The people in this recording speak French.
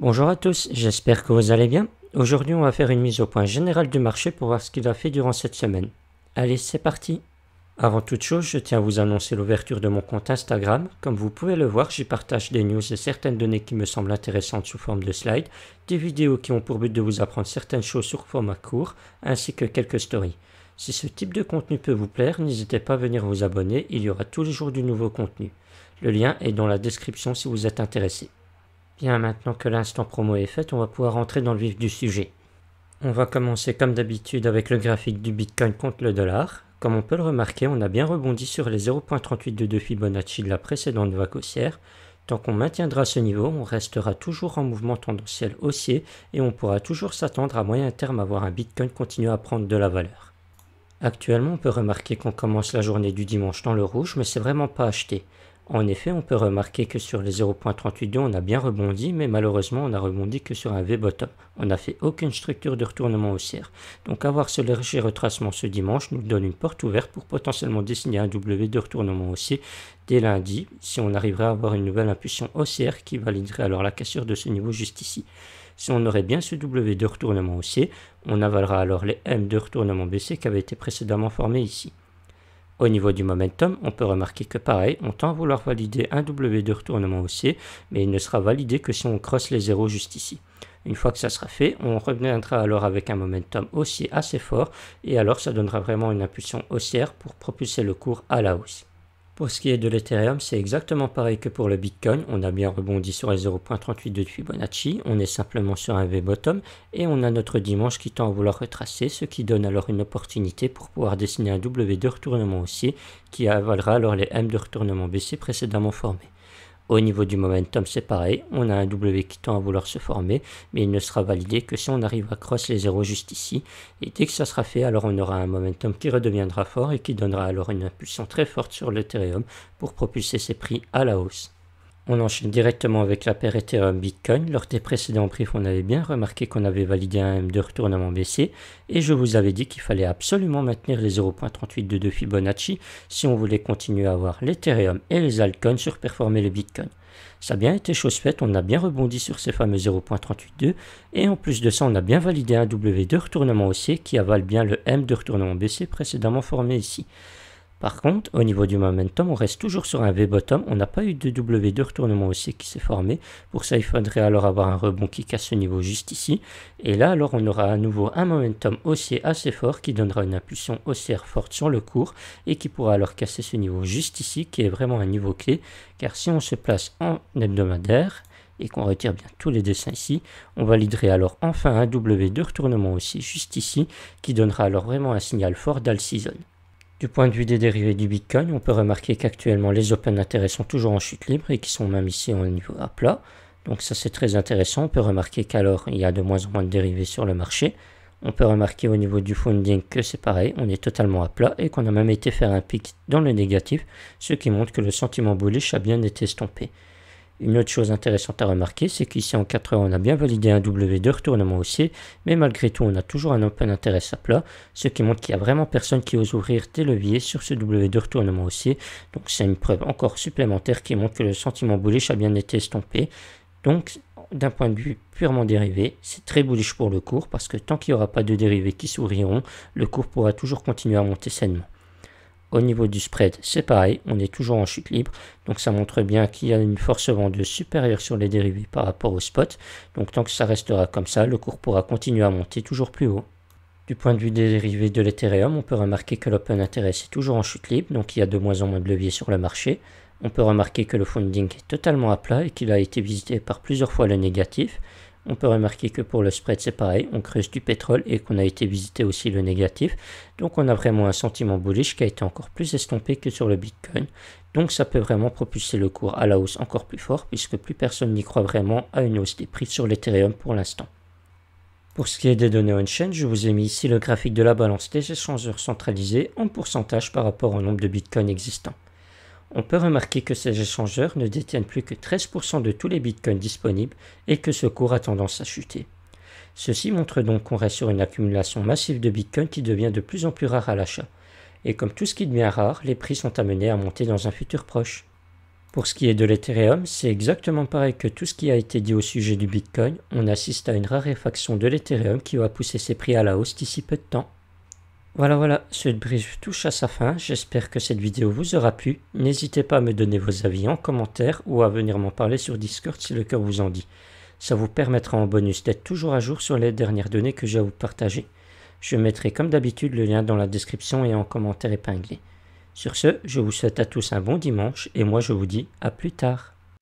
Bonjour à tous, j'espère que vous allez bien. Aujourd'hui, on va faire une mise au point générale du marché pour voir ce qu'il a fait durant cette semaine. Allez, c'est parti. Avant toute chose, je tiens à vous annoncer l'ouverture de mon compte Instagram. Comme vous pouvez le voir, j'y partage des news et certaines données qui me semblent intéressantes sous forme de slides, des vidéos qui ont pour but de vous apprendre certaines choses sur format court, ainsi que quelques stories. Si ce type de contenu peut vous plaire, n'hésitez pas à venir vous abonner, il y aura tous les jours du nouveau contenu. Le lien est dans la description si vous êtes intéressé. Bien, maintenant que l'instant promo est fait, on va pouvoir rentrer dans le vif du sujet. On va commencer comme d'habitude avec le graphique du Bitcoin contre le dollar. Comme on peut le remarquer, on a bien rebondi sur les 0.3822 de Fibonacci de la précédente vague haussière. Tant qu'on maintiendra ce niveau, on restera toujours en mouvement tendanciel haussier et on pourra toujours s'attendre à moyen terme à voir un Bitcoin continuer à prendre de la valeur. Actuellement, on peut remarquer qu'on commence la journée du dimanche dans le rouge, mais c'est vraiment pas acheté. En effet, on peut remarquer que sur les 0.382, on a bien rebondi, mais malheureusement, on a rebondi que sur un V-bottom. On n'a fait aucune structure de retournement haussière. Donc avoir ce léger retracement ce dimanche nous donne une porte ouverte pour potentiellement dessiner un W de retournement haussier dès lundi, si on arriverait à avoir une nouvelle impulsion haussière qui validerait alors la cassure de ce niveau juste ici. Si on aurait bien ce W de retournement haussier, on avalera alors les M de retournement baissier qui avaient été précédemment formés ici. Au niveau du momentum, on peut remarquer que pareil, on tend à vouloir valider un W de retournement haussier, mais il ne sera validé que si on crosse les zéros juste ici. Une fois que ça sera fait, on reviendra alors avec un momentum haussier assez fort, et alors ça donnera vraiment une impulsion haussière pour propulser le cours à la hausse. Pour ce qui est de l'Ethereum, c'est exactement pareil que pour le Bitcoin, on a bien rebondi sur les 0.38 de Fibonacci, on est simplement sur un V-bottom et on a notre dimanche qui tend à vouloir retracer, ce qui donne alors une opportunité pour pouvoir dessiner un W de retournement haussier qui avalera alors les M de retournement baissier précédemment formés. Au niveau du momentum, c'est pareil, on a un W qui tend à vouloir se former, mais il ne sera validé que si on arrive à cross les zéros juste ici. Et dès que ça sera fait, alors on aura un momentum qui redeviendra fort et qui donnera alors une impulsion très forte sur l'Ethereum pour propulser ses prix à la hausse. On enchaîne directement avec la paire Ethereum-Bitcoin. Lors des précédents briefs, on avait bien remarqué qu'on avait validé un M de retournement baissier et je vous avais dit qu'il fallait absolument maintenir les 0.38 de Fibonacci si on voulait continuer à voir l'Ethereum et les altcoins surperformer le Bitcoin. Ça a bien été chose faite, on a bien rebondi sur ces fameux 0.382 et en plus de ça, on a bien validé un W de retournement haussier qui avale bien le M de retournement baissier précédemment formé ici. Par contre, au niveau du momentum, on reste toujours sur un V-bottom. On n'a pas eu de W de retournement haussier qui s'est formé. Pour ça, il faudrait alors avoir un rebond qui casse ce niveau juste ici. Et là, alors, on aura à nouveau un momentum haussier assez fort qui donnera une impulsion haussière forte sur le cours et qui pourra alors casser ce niveau juste ici, qui est vraiment un niveau clé. Car si on se place en hebdomadaire et qu'on retire bien tous les dessins ici, on validerait alors enfin un W de retournement haussier juste ici, qui donnera alors vraiment un signal fort d'all season. Du point de vue des dérivés du Bitcoin, on peut remarquer qu'actuellement les open d'intérêt sont toujours en chute libre et qui sont même ici au niveau à plat. Donc ça c'est très intéressant. On peut remarquer qu'alors il y a de moins en moins de dérivés sur le marché. On peut remarquer au niveau du funding que c'est pareil, on est totalement à plat et qu'on a même été faire un pic dans le négatif, ce qui montre que le sentiment bullish a bien été estompé. Une autre chose intéressante à remarquer, c'est qu'ici en 4 heures, on a bien validé un W de retournement haussier, mais malgré tout, on a toujours un open interest à plat, ce qui montre qu'il n'y a vraiment personne qui ose ouvrir des leviers sur ce W de retournement haussier. Donc c'est une preuve encore supplémentaire qui montre que le sentiment bullish a bien été estompé. Donc d'un point de vue purement dérivé, c'est très bullish pour le cours, parce que tant qu'il n'y aura pas de dérivés qui s'ouvriront, le cours pourra toujours continuer à monter sainement. Au niveau du spread, c'est pareil, on est toujours en chute libre, donc ça montre bien qu'il y a une force vendeuse supérieure sur les dérivés par rapport au spot, donc tant que ça restera comme ça, le cours pourra continuer à monter toujours plus haut. Du point de vue des dérivés de l'Ethereum, on peut remarquer que l'open interest est toujours en chute libre, donc il y a de moins en moins de leviers sur le marché. On peut remarquer que le funding est totalement à plat et qu'il a été visité par plusieurs fois le négatif. On peut remarquer que pour le spread c'est pareil, on creuse du pétrole et qu'on a été visité aussi le négatif. Donc on a vraiment un sentiment bullish qui a été encore plus estompé que sur le Bitcoin. Donc ça peut vraiment propulser le cours à la hausse encore plus fort puisque plus personne n'y croit vraiment à une hausse des prix sur l'Ethereum pour l'instant. Pour ce qui est des données on-chain, je vous ai mis ici le graphique de la balance des échangeurs centralisés en pourcentage par rapport au nombre de Bitcoin existants. On peut remarquer que ces échangeurs ne détiennent plus que 13% de tous les bitcoins disponibles et que ce cours a tendance à chuter. Ceci montre donc qu'on reste sur une accumulation massive de bitcoins qui devient de plus en plus rare à l'achat. Et comme tout ce qui devient rare, les prix sont amenés à monter dans un futur proche. Pour ce qui est de l'Ethereum, c'est exactement pareil que tout ce qui a été dit au sujet du Bitcoin. On assiste à une raréfaction de l'Ethereum qui va pousser ses prix à la hausse d'ici peu de temps. Voilà, ce brief touche à sa fin. J'espère que cette vidéo vous aura plu. N'hésitez pas à me donner vos avis en commentaire ou à venir m'en parler sur Discord si le cœur vous en dit. Ça vous permettra en bonus d'être toujours à jour sur les dernières données que j'ai à vous partager. Je mettrai comme d'habitude le lien dans la description et en commentaire épinglé. Sur ce, je vous souhaite à tous un bon dimanche et moi je vous dis à plus tard.